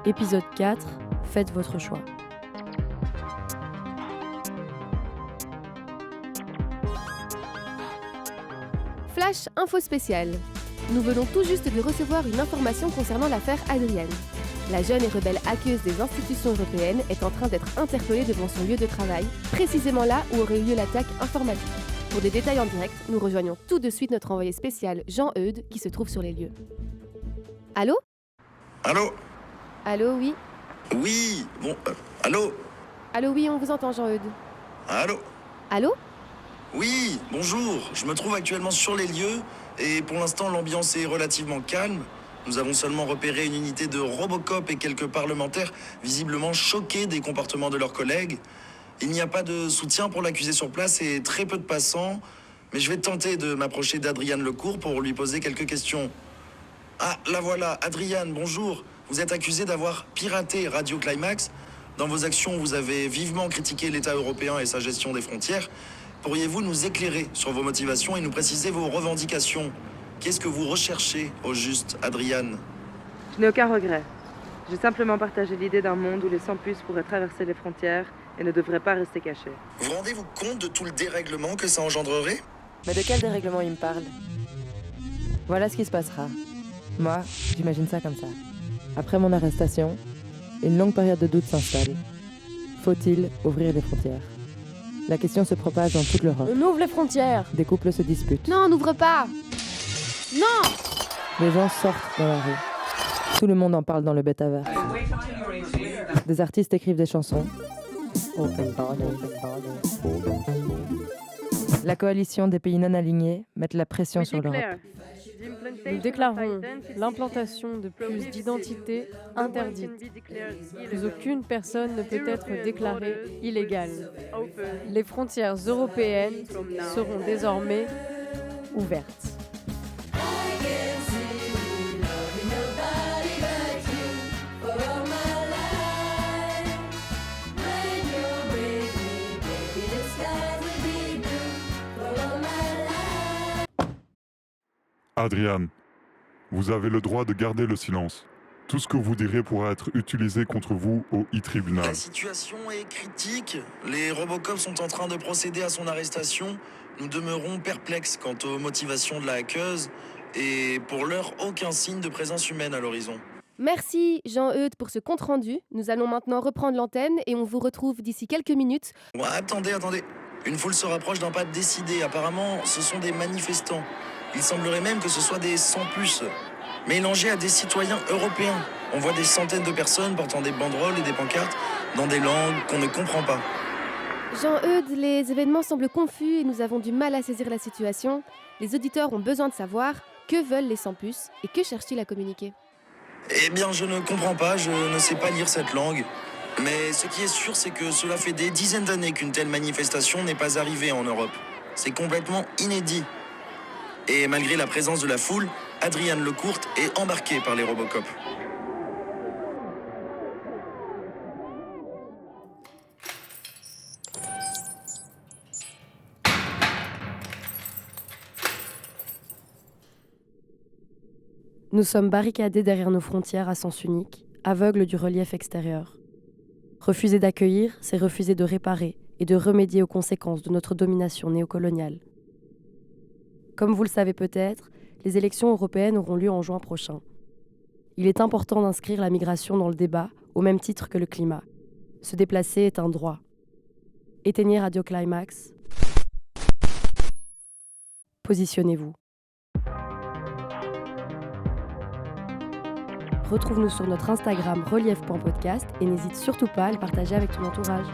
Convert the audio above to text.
Épisode 4, faites votre choix. Flash info spéciale. Nous venons tout juste de recevoir une information concernant l'affaire Adriane. La jeune et rebelle hackeuse des institutions européennes est en train d'être interpellée devant son lieu de travail, précisément là où aurait eu lieu l'attaque informatique. Pour des détails en direct, nous rejoignons tout de suite notre envoyé spécial Jean-Eudes qui se trouve sur les lieux. Allô ? Allô ? Allô, oui ? Oui, bon, allô ? Allô, oui, on vous entend, Jean-Eudes. Allô ? Allô ? Oui, bonjour, je me trouve actuellement sur les lieux et pour l'instant l'ambiance est relativement calme. Nous avons seulement repéré une unité de Robocop et quelques parlementaires visiblement choqués des comportements de leurs collègues. Il n'y a pas de soutien pour l'accusé sur place et très peu de passants, mais je vais tenter de m'approcher d'Adriane Lecourt pour lui poser quelques questions. Ah, la voilà, Adriane, bonjour. Vous êtes accusée d'avoir piraté Radio Climax. Dans vos actions, vous avez vivement critiqué l'État européen et sa gestion des frontières. Pourriez-vous nous éclairer sur vos motivations et nous préciser vos revendications ? Qu'est-ce que vous recherchez au juste, Adriane ? Je n'ai aucun regret. J'ai simplement partagé l'idée d'un monde où les sans-puces pourraient traverser les frontières et ne devraient pas rester cachés. Vous rendez-vous compte de tout le dérèglement que ça engendrerait ? Mais de quel dérèglement il me parle ? Voilà ce qui se passera. Moi, j'imagine ça comme ça. Après mon arrestation, une longue période de doute s'installe. Faut-il ouvrir les frontières ? La question se propage dans toute l'Europe. On ouvre les frontières ! Des couples se disputent. Non, on n'ouvre pas ! Non ! Les gens sortent dans la rue. Tout le monde en parle dans le bêta-verse. Des artistes écrivent des chansons. La coalition des pays non alignés met la pression sur l'Europe. Nous déclarons l'implantation de plus d'identités interdites. Plus aucune personne ne peut être déclarée illégale. Les frontières européennes seront désormais ouvertes. Adriane, vous avez le droit de garder le silence. Tout ce que vous direz pourra être utilisé contre vous au e-tribunal. La situation est critique. Les Robocops sont en train de procéder à son arrestation. Nous demeurons perplexes quant aux motivations de la hackeuse et pour l'heure, aucun signe de présence humaine à l'horizon. Merci Jean-Eudes pour ce compte-rendu. Nous allons maintenant reprendre l'antenne et on vous retrouve d'ici quelques minutes. Ouais, attendez. Une foule se rapproche d'un pas décidé. Apparemment, ce sont des manifestants. Il semblerait même que ce soit des sans-puces, mélangés à des citoyens européens. On voit des centaines de personnes portant des banderoles et des pancartes dans des langues qu'on ne comprend pas. Jean-Eudes, les événements semblent confus et nous avons du mal à saisir la situation. Les auditeurs ont besoin de savoir que veulent les sans-puces et que cherchent-ils à communiquer. Eh bien, je ne comprends pas, je ne sais pas lire cette langue. Mais ce qui est sûr, c'est que cela fait des dizaines d'années qu'une telle manifestation n'est pas arrivée en Europe. C'est complètement inédit. Et malgré la présence de la foule, Adriane Lecourt est embarquée par les Robocops. Nous sommes barricadés derrière nos frontières à sens unique, aveugles du relief extérieur. Refuser d'accueillir, c'est refuser de réparer et de remédier aux conséquences de notre domination néocoloniale. Comme vous le savez peut-être, les élections européennes auront lieu en juin prochain. Il est important d'inscrire la migration dans le débat au même titre que le climat. Se déplacer est un droit. Éteignez Radio Climax. Positionnez-vous. Retrouve-nous sur notre Instagram relief.podcast et n'hésite surtout pas à le partager avec ton entourage.